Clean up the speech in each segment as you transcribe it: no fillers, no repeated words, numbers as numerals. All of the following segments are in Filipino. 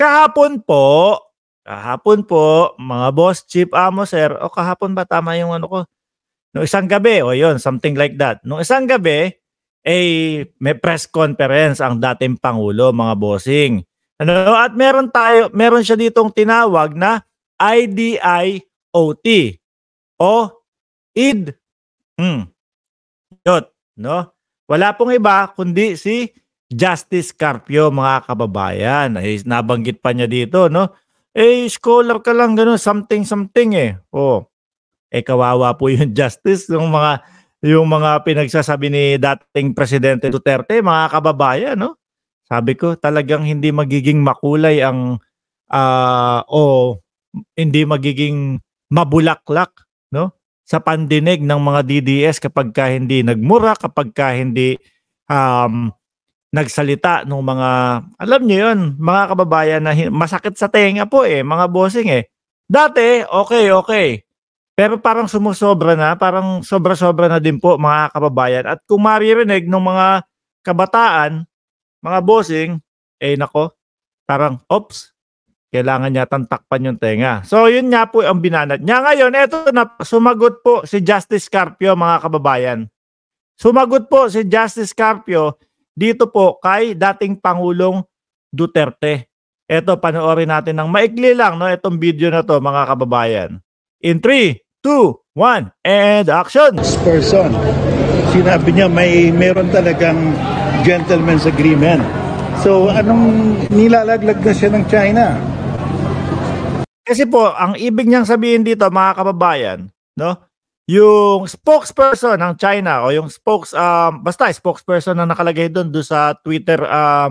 kahapon po, mga boss, chief amo, sir, o kahapon ba tama yung ano ko? Nung isang gabi, o yun, something like that. Nung isang gabi, may press conference ang dating Pangulo, mga bossing. Ano, at meron siya ditong tinawag na IDIOT o ID. Yun, no? Wala pong iba kundi si Justice Carpio, mga kababayan. Nabanggit pa niya dito, no? Scholar ka lang, gano'n, something eh. Kawawa po yung justice, yung mga pinagsasabi ni dating Presidente Duterte, mga kababayan, no? Sabi ko, talagang hindi magiging makulay hindi magiging mabulaklak, no? Sa pandinig ng mga DDS kapag hindi nagmura, kapag hindi nagsalita ng mga, alam niyo yun, mga kababayan, na masakit sa tenga po mga bossing Dati, okay. Pero parang sumusobra na, parang sobra-sobra na din po, mga kababayan. At kung maririnig ng mga kabataan, mga bossing, nako, parang, oops, kailangan niya takpan yung tenga. So, yun nga po ang binanat niya. Ngayon, eto na, sumagot po si Justice Carpio, mga kababayan. Sumagot po si Justice Carpio dito po kay dating Pangulong Duterte. Eto, panoorin natin ng maikli lang, no, itong video na to, mga kababayan. In 3, 2, 1, and action! Person, sinabi niya meron talagang gentleman's agreement. So, anong nilalaglag na siya ng China? Kasi po, ang ibig niyang sabihin dito, mga kababayan, no, yung spokesperson ng China o yung basta spokesperson na nakalagay doon sa Twitter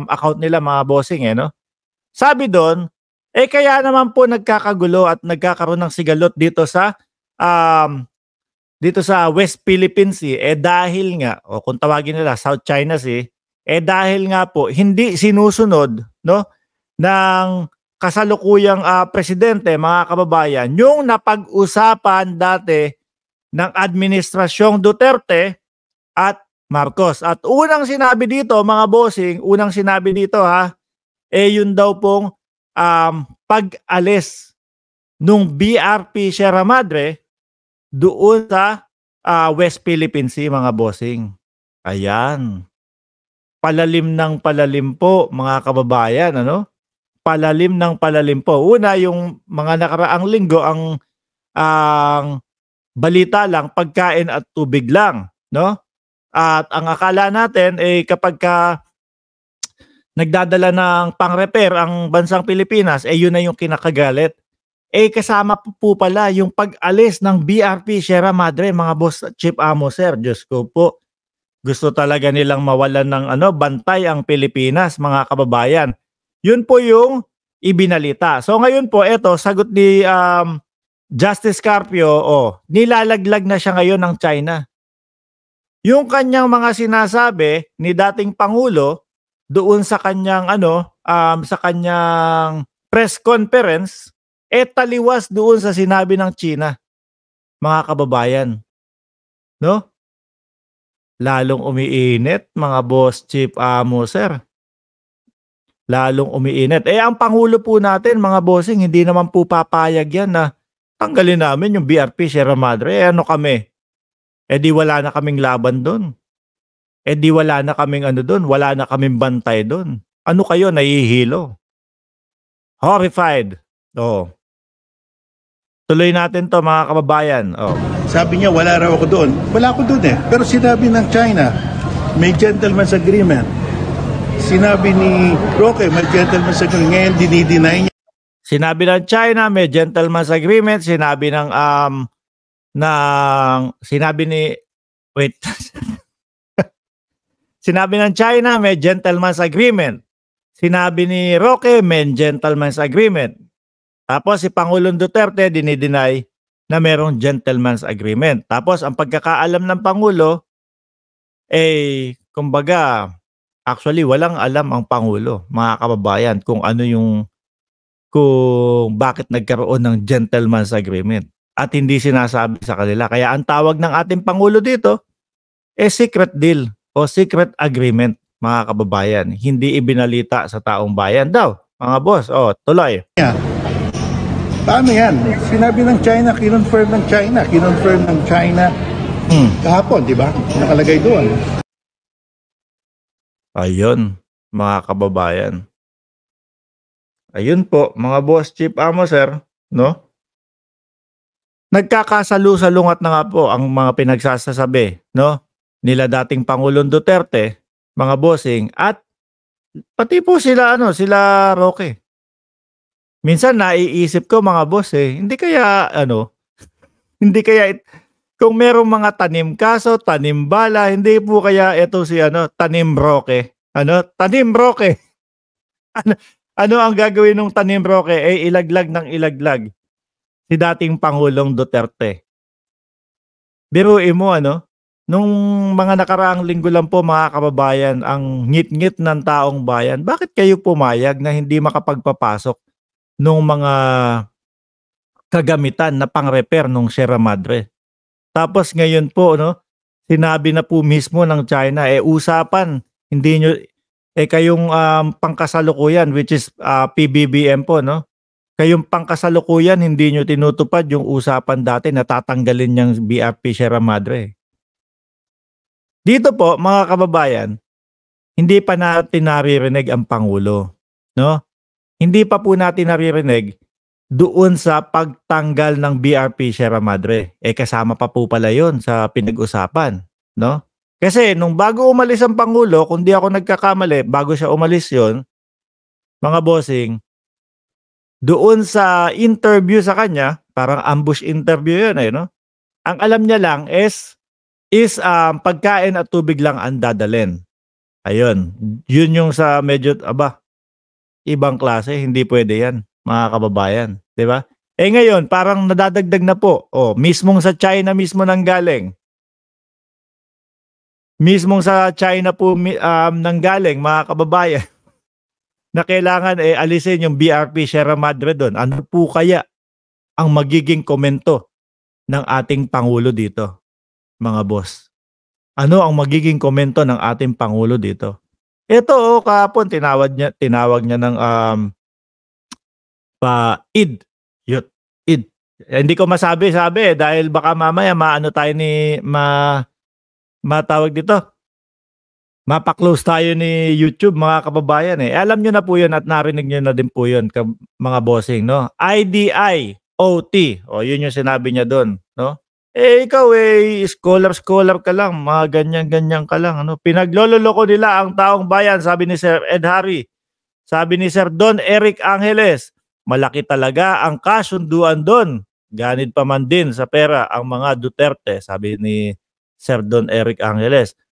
account nila, mga bossing no? Sabi doon, kaya naman po nagkakagulo at nagkakaroon ng sigalot dito sa West Philippine Sea dahil nga, o kung tawagin nila South China Sea, dahil nga po hindi sinusunod, no, ng kasalukuyang presidente, mga kababayan, yung napag-usapan dati ng administrasyong Duterte at Marcos. At unang sinabi dito, mga bossing, yun daw pong pag-alis nung BRP Sierra Madre doon sa West Philippine Sea, mga bossing. Ayan. Palalim ng palalim po, mga kababayan, ano? Palalim ng palalim po. Una, yung mga nakaraang linggo, ang balita lang, pagkain at tubig lang, no? At ang akala natin kapag nagdadala ng pang-repair ang bansang Pilipinas, yun na yung kinakagalit. Kasama po pala yung pag-alis ng BRP Sierra Madre, mga boss, chief amo, sir. Diyos ko po. Gusto talaga nilang mawalan ng bantay ang Pilipinas, mga kababayan. Yun po yung ibinalita. So ngayon po, eto, sagot ni Justice Carpio, nilalaglag na siya ngayon ng China. Yung kanyang mga sinasabi ni dating Pangulo doon sa kanyang sa kanyang press conference, taliwas doon sa sinabi ng China, mga kababayan. No? Lalong umiinit, mga boss, chief amo, sir. Lalong umiinit. Ang Pangulo po natin, mga bossing, hindi naman po papayag yan na tanggalin namin yung BRP Sierra Madre. Ano kami? Di wala na kaming laban doon. Di wala na kaming doon. Wala na kaming bantay doon. Ano kayo, nahihilo? Horrified. Tuloy natin to, mga kababayan. Sabi niya, wala raw ako doon. Wala ako doon Pero sinabi ng China, may gentleman's agreement. Sinabi ni Roque, may gentleman's agreement. Ngayon, dinideny niya. Sinabi ng China, may gentleman's agreement. Sinabi Sinabi ng China, may gentleman's agreement. Sinabi ni Roque, may gentleman's agreement. Tapos si Pangulong Duterte, dinideny na merong gentleman's agreement. Tapos ang pagkakaalam ng Pangulo, kumbaga, actually walang alam ang Pangulo, mga kababayan, kung bakit nagkaroon ng gentleman's agreement at hindi sinasabi sa kanila. Kaya ang tawag ng ating Pangulo dito secret deal o secret agreement, mga kababayan. Hindi ibinalita sa taong bayan daw, mga boss. Oh, tuloy. Paano yan? Sinabi ng China, kinonfirm ng China kahapon, di ba? Nakalagay doon. Ayun, mga kababayan. Ayun po, mga boss Chief Amo, sir, no? Nagkakasalu-salungat na nga po ang mga pinagsasasabi, no? Nila dating Pangulong Duterte, mga bossing, at pati po sila, sila Roque. Minsan naiisip ko, mga boss, hindi kaya, hindi kaya, kung merong mga tanim kaso, tanim bala, hindi po kaya ito si, Tanim Roque. Tanim Roque. Ano ang gagawin ng Tanim Roque? Ilaglag ng ilaglag si dating Pangulong Duterte. Biruin mo, nung mga nakaraang linggo lang po, mga kababayan, ang ngit-ngit ng taong bayan, bakit kayo pumayag na hindi makapagpapasok nung mga kagamitan na pang-repair nung Sierra Madre? Tapos ngayon po, sinabi na po mismo ng China, usapan, hindi nyo, kayong pangkasalukuyan, which is PBBM po, kayong pangkasalukuyan, hindi nyo tinutupad yung usapan dati na tatanggalin niyang BRP Sierra Madre. Dito po, mga kababayan, hindi pa natin naririnig ang Pangulo, no? Hindi pa po natin naririnig doon sa pagtanggal ng BRP Sierra Madre. Kasama pa po pala yun sa pinag-usapan, no? Kasi nung bago umalis ang Pangulo, kung di ako nagkakamali, bago siya umalis yon, mga bossing, doon sa interview sa kanya, parang ambush interview yun, no? Ang alam niya lang is pagkain at tubig lang ang dadalhin. Ayun, yun yung sa medyo, ibang klase, hindi pwede yan, mga kababayan, di ba? Ngayon, parang nadadagdag na po, mismong sa China mismo nanggaling. Mismong sa China po nanggaling, mga kababayan, na kailangan alisin yung BRP Sierra Madre doon. Ano po kaya ang magiging komento ng ating Pangulo dito, mga boss? Ano ang magiging komento ng ating Pangulo dito? Ito, kahapon tinawag niya ng Id. Hindi ko masabi dahil baka mamaya matawag dito. Mapa-close tayo ni YouTube, mga kababayan. Alam nyo na po yun at narinig nyo na din po yun, mga bossing, no? IDIOT. Yun yung sinabi niya doon, no? Ikaw scholar ka lang, mga ganyan-ganyan ka lang, Pinaglololoko nila ang taong bayan, sabi ni Sir Ed Harry. Sabi ni Sir Don Eric Angeles, malaki talaga ang kasunduan doon. Ganid pa man din sa pera ang mga Duterte, sabi ni Sir Don Eric Angeles.